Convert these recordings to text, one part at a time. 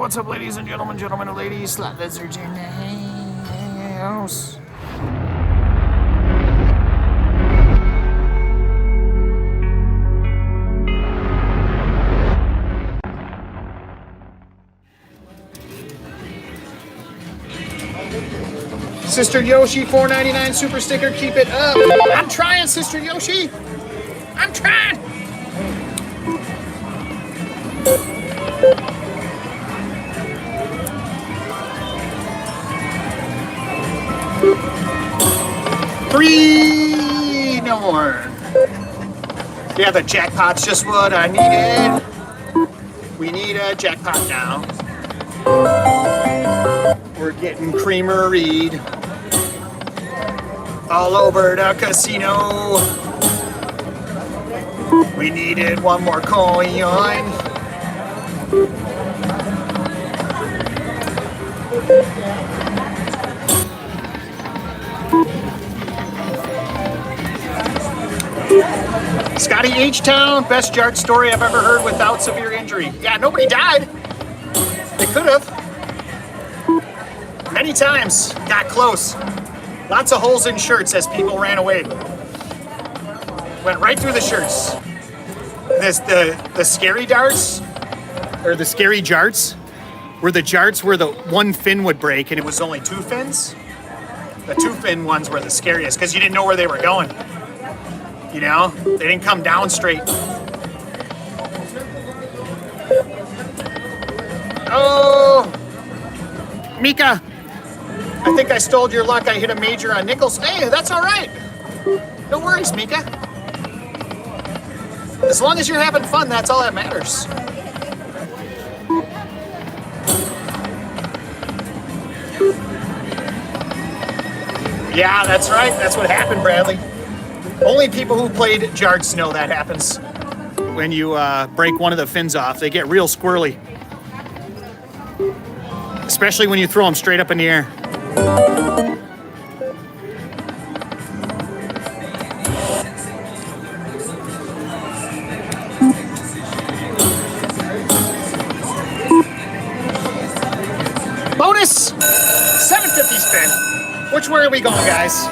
what's up, ladies and gentlemen, and ladies, slot lizards in the house. Sister Yoshi, $4.99 super sticker, keep it up. I'm trying, Sister Yoshi. I'm trying. Three, no more. Yeah, the jackpot's just what I needed. We need a jackpot now. We're getting creamery all over the casino. We needed one more coin. Scotty H-Town, best Jart story I've ever heard without severe injury. Yeah, nobody died. They could have. Many times, got close. Lots of holes in shirts as people ran away. Went right through the shirts. The scary darts, or the scary jarts, were the jarts where the one fin would break and it was only two fins. The two fin ones were the scariest because you didn't know where they were going. You know, they didn't come down straight. Oh, Mika, I think I stole your luck. I hit a major on nickels. Hey, that's all right. No worries, Mika. As long as you're having fun, that's all that matters. Yeah, that's right. That's what happened, Bradley. Only people who played jarts know that happens. When you break one of the fins off, they get real squirrely. Especially when you throw them straight up in the air. Bonus! $7.50 spin. Which way are we going, guys?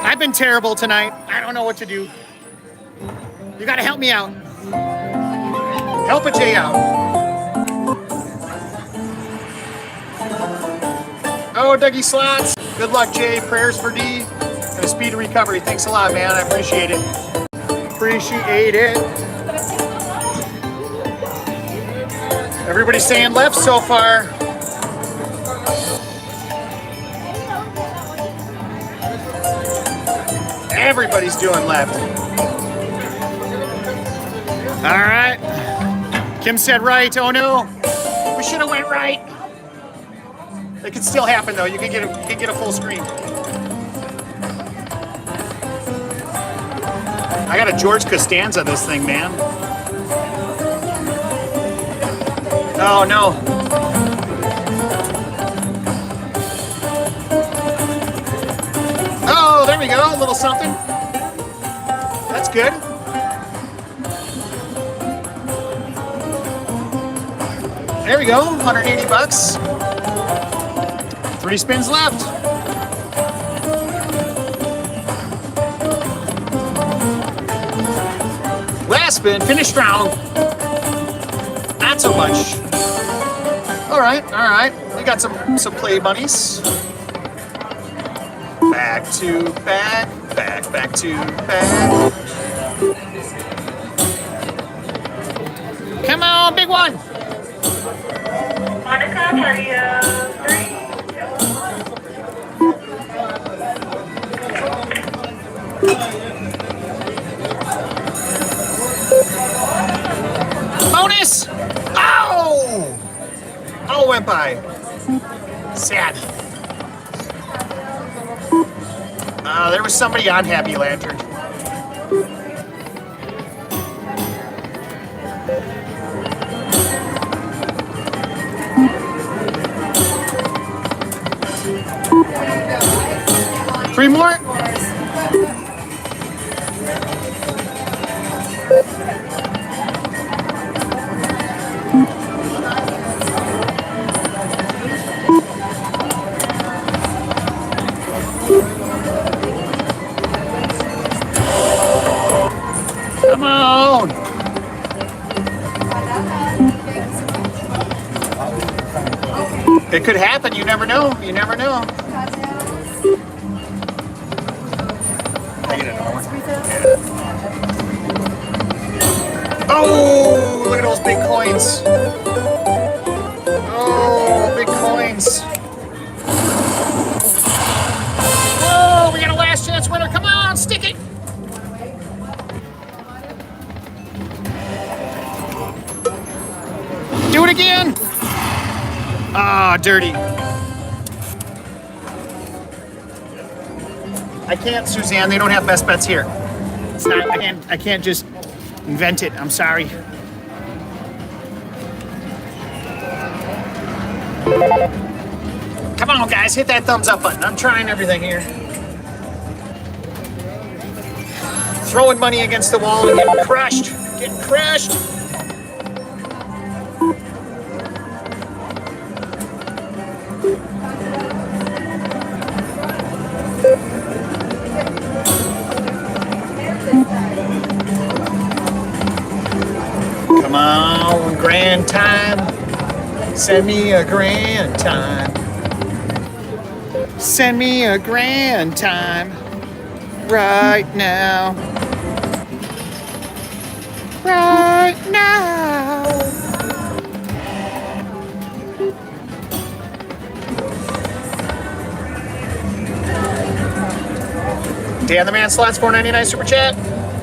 I've been terrible tonight. I don't know what to do. You gotta help me out. Help a Jay out. Oh, Dougie Slots. Good luck, Jay. Prayers for D and a speedy recovery. Thanks a lot, man. I appreciate it. Appreciate it. Everybody's saying left so far. Everybody's doing left. All right. Kim said right. Oh no, we should have went right. It could still happen though. You can get a full screen. I got a George Costanza this thing, man. Oh no. Oh, there we go. A little something. That's good. There we go. 180 bucks. 3 spins left. Last spin. Finish strong. Not so much. All right. All right. We got some play bunnies. Back to back, back to back. Come on, big one. Monica, tell you 3. Bonus! Oh! All went by. Sad. There was somebody on Happy Lantern. Three more? It could happen. You never know. You never know. Oh, look at those big coins. Oh, big coins. Whoa, we got a last chance winner. Come on, stick it. Do it again. Ah, dirty. I can't, Suzanne. They don't have best bets here. It's not. I can't just invent it. I'm sorry. Come on, guys. Hit that thumbs up button. I'm trying everything here. Throwing money against the wall and getting crushed. Getting crushed. Come on, grand time. Send me a grand time. Send me a grand time. Right now. Right now. Dan the Man slots $4.99 super chat.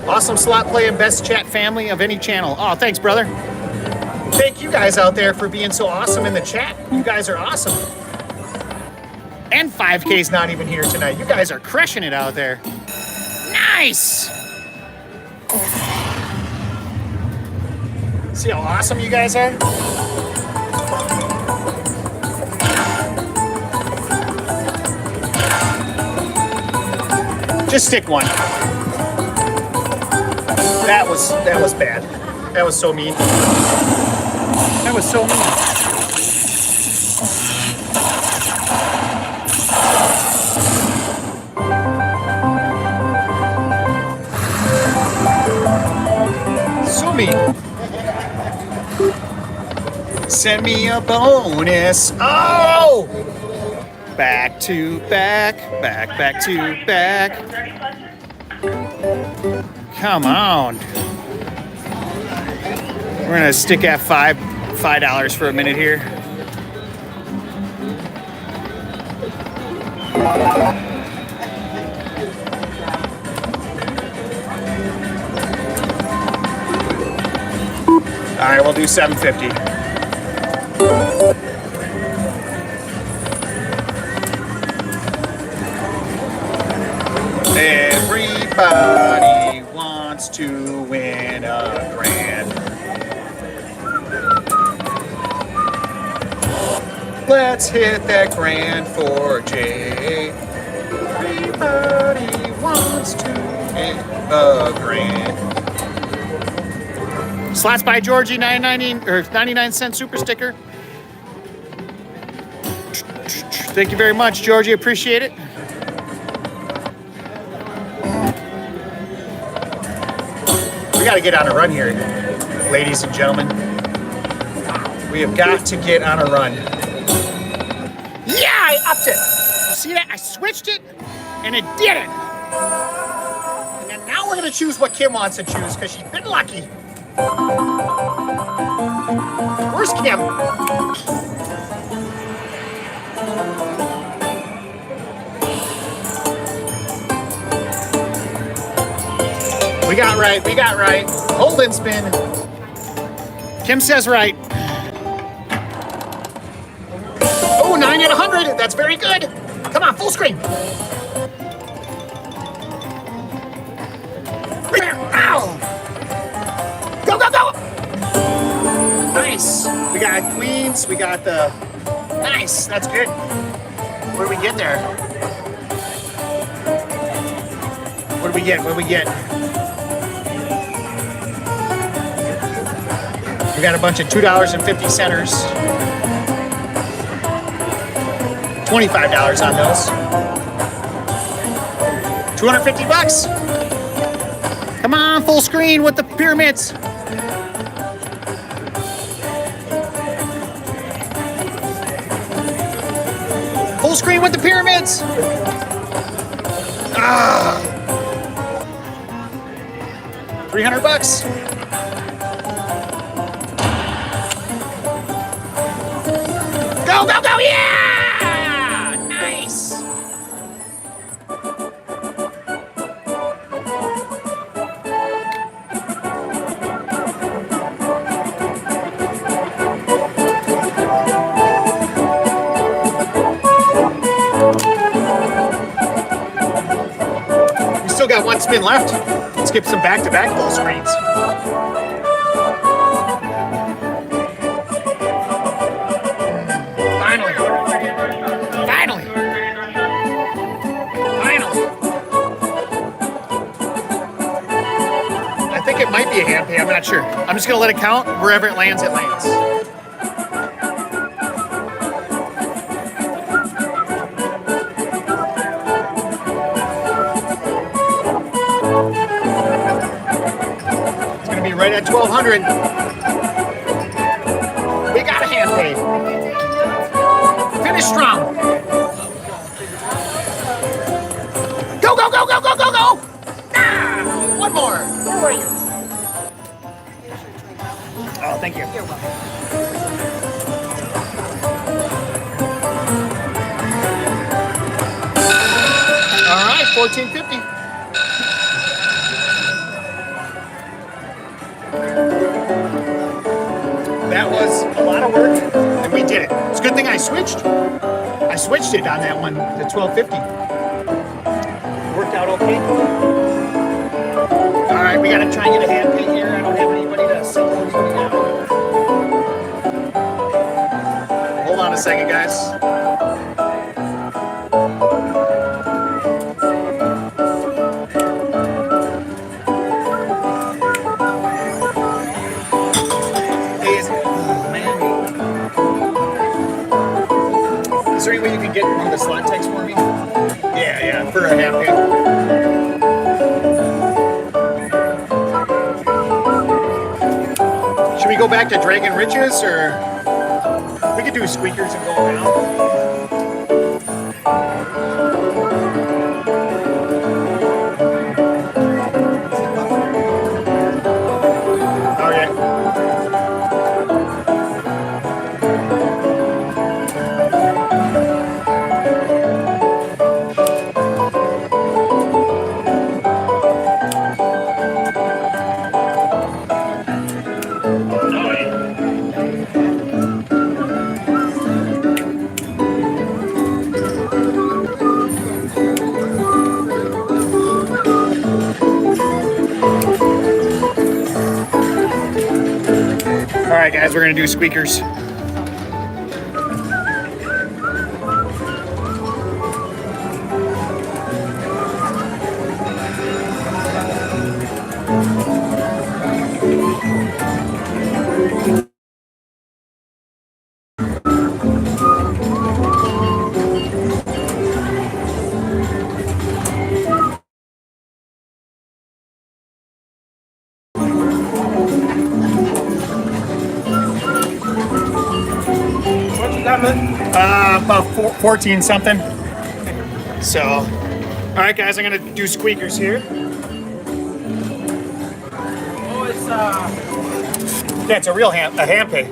Awesome slot play and best chat family of any channel. Oh, thanks, brother. Thank you guys out there for being so awesome in the chat. You guys are awesome. And 5K's not even here tonight. You guys are crushing it out there. Nice. See how awesome you guys are? Just stick one. That was bad. That was so mean. That was so mean. So mean. Send me a bonus. Oh! Back to back, back to back. Come on. We're gonna stick at $5 for a minute here. All right, we'll do $7.50. Everybody wants to win a grand. Let's hit that grand for Jay. Everybody wants to hit a grand. Slots by Georgie, 99 cent super sticker. Thank you very much, Georgie. Appreciate it. We got to get on a run here, ladies and gentlemen. We have got to get on a run. Yeah, I upped it. You see that? I switched it, and it did it. And then now we're going to choose what Kim wants to choose, because she's been lucky. Where's Kim? We got right. Hold and spin. Kim says right. Oh, 9 out of 100. That's very good. Come on, full screen. Ow! Go, go, go! Nice. We got queens. We got the... Nice. That's good. What do we get there? What do we get? What do we get? We got a bunch of $2.50 centers. $25 on those. $250. Come on, full screen with the pyramids. screen with the pyramids. Ah. 300 bucks. Go, go, go, yeah! Nice. We still got one spin left. Let's get some back-to-back full screens. Finally. Finally. Finally. I think it might be a hand pay. I'm not sure. I'm just going to let it count. Wherever it lands, it lands. Right at 1,200. We got a hand pay. Finish strong. Go, go, go, go, go, go, go. Ah, one more. Where were you? Oh, thank you. You're welcome. All right, 1450. That was a lot of work, and we did it. It's a good thing I switched. I switched it on that one to 1250. Worked out okay. All right, we gotta try and get a hand pay here. I don't have anybody to sell anybody now. Hold on a second, guys. Is there any way you can get one of the slot text for me? Yeah, for a hand pay. Should we go back to Dragon Riches, or we could do squeakers and go around? Alright guys, we're gonna do squeakers. About 14 something. So, all right, guys, I'm gonna do squeakers here. Oh, it's yeah, it's a real hand pay.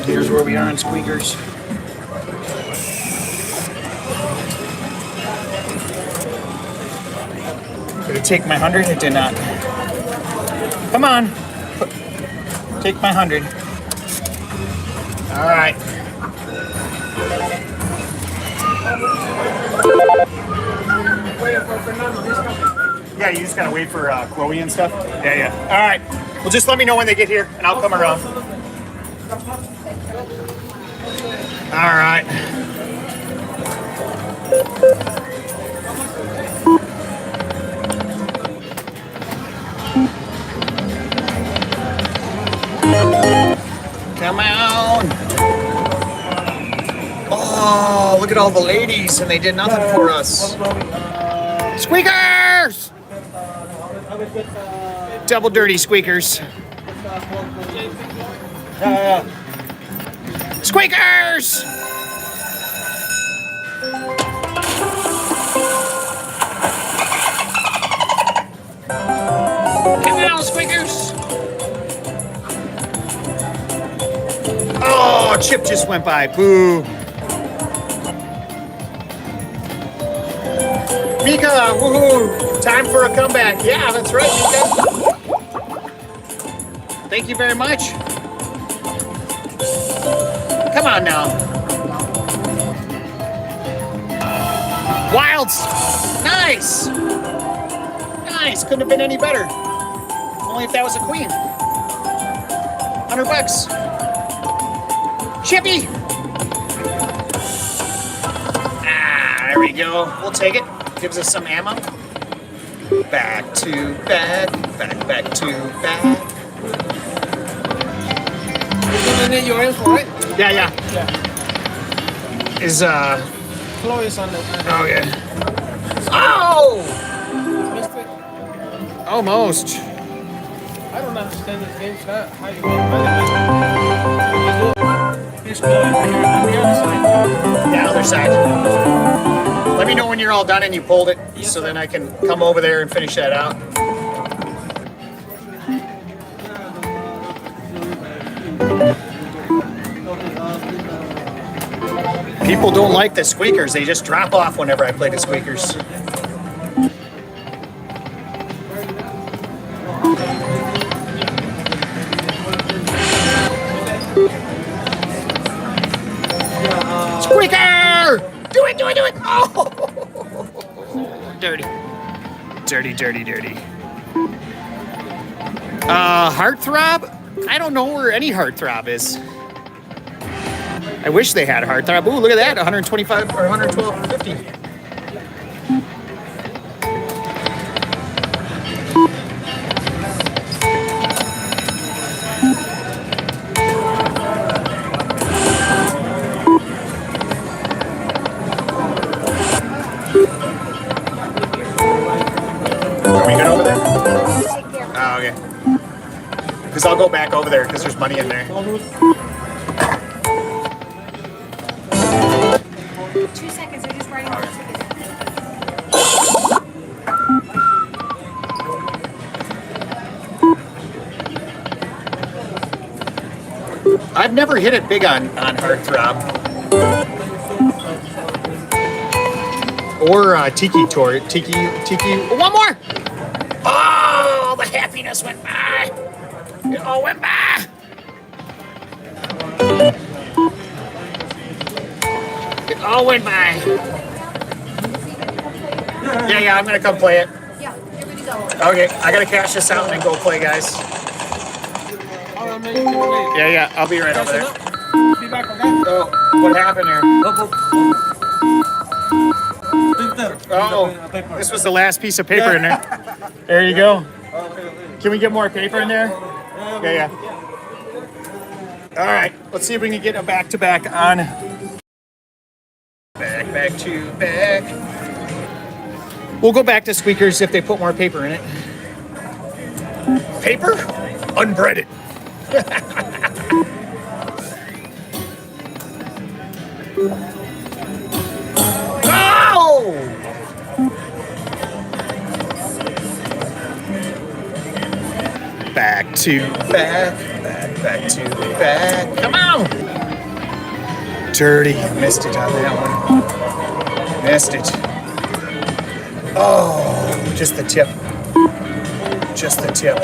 Here's where we are on squeakers. Did it take my 100? It did not. Come on. Take my 100. All right. Yeah, you just gotta wait for Chloe and stuff. Yeah. All right. Well, just let me know when they get here, and I'll come around. All right. Come out. Oh, look at all the ladies, and they did nothing for us. Squeakers! Double dirty squeakers. Squeakers! Come on, squeakers! Oh, Chip just went by. Boo. Mika, woohoo! Time for a comeback. Yeah, that's right, Mika. Thank you very much. Come on now. Wilds! Nice! Nice, couldn't have been any better. Only if that was a queen. $100. Chippy! Ah, there we go. We'll take it. Gives us some ammo. Back to back, back to back. You're gonna need your info, right? Yeah. Yeah. Is Chloe's on the. oh yeah. Oh! Missed it. Almost. I don't understand this game, so how you make money. Here's Chloe right here on the other side. The other side. Let me know when you're all done and you pulled it, so then I can come over there and finish that out. People don't like the squeakers. They just drop off whenever I play the squeakers. Squeaker! Do it! Oh! Dirty. Heartthrob? I don't know where any heartthrob is. I wish they had heartthrob. Ooh, look at that, 125 or 112.50. Are we good over there? Oh, okay. Because I'll go back over there because there's money in there. 2 seconds, they're just writing on the ticket. I've never hit it big on Heartthrob. Or Tiki Tour. Tiki. One more! Oh, the happiness went by. It all went by. It all went by. Yeah, I'm gonna come play it. Yeah, you're good to go. Okay, I gotta cash this out and then go play, guys. Yeah, I'll be right over there. Be back, okay? Oh, what happened here? Oh, this was the last piece of paper in there. There you go. Can we get more paper in there? Yeah. All right, let's see if we can get a back-to-back on. Back to back. We'll go back to squeakers if they put more paper in it. Paper? Unbreaded. Oh! Back to back to back. Come on! Dirty. Missed it on that one. Missed it. Oh, just the tip. Just the tip.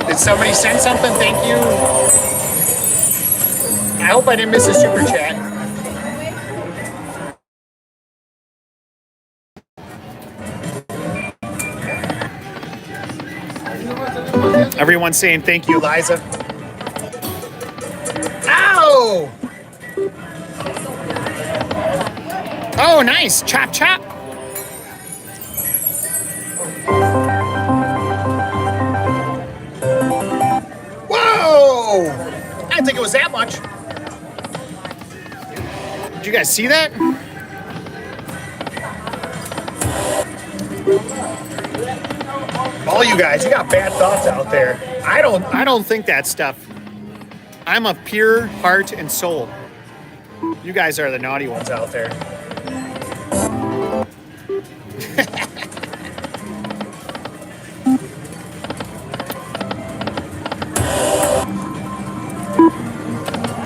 Did somebody send something? Thank you. I hope I didn't miss a super chat. Everyone's saying thank you, Liza. Ow! Oh, nice. Chop, chop. it was that much. Did you guys see that? All you guys, you got bad thoughts out there. I don't think that stuff. I'm of pure heart and soul. You guys are the naughty ones out there.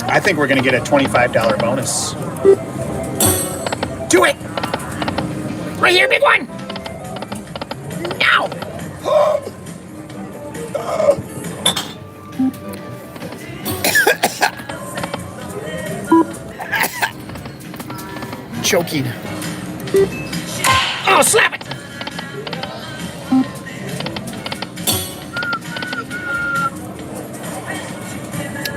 I think we're gonna get a $25 bonus. Do it! Right here, big one! Now! Choking. Oh, slap it!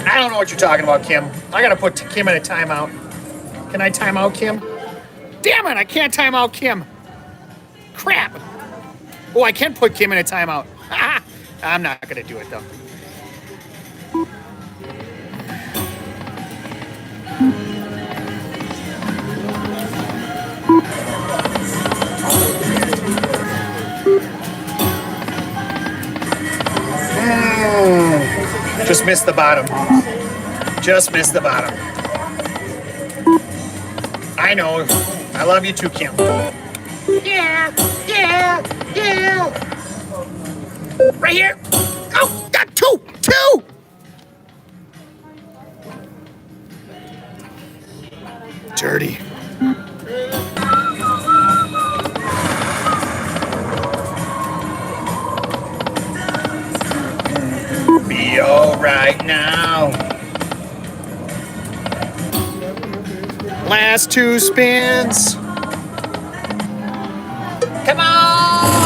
I don't know what you're talking about, Kim. I gotta put Kim in a timeout. Can I time out Kim? Damn it, I can't time out Kim. Crap. Oh, I can put Kim in a timeout. I'm not gonna do it though. Just missed the bottom. Just missed the bottom. I know. I love you too, Kim. Yeah, yeah, yeah. Right here. Oh, got two. Dirty. Be all right now. Last two spins. Come on.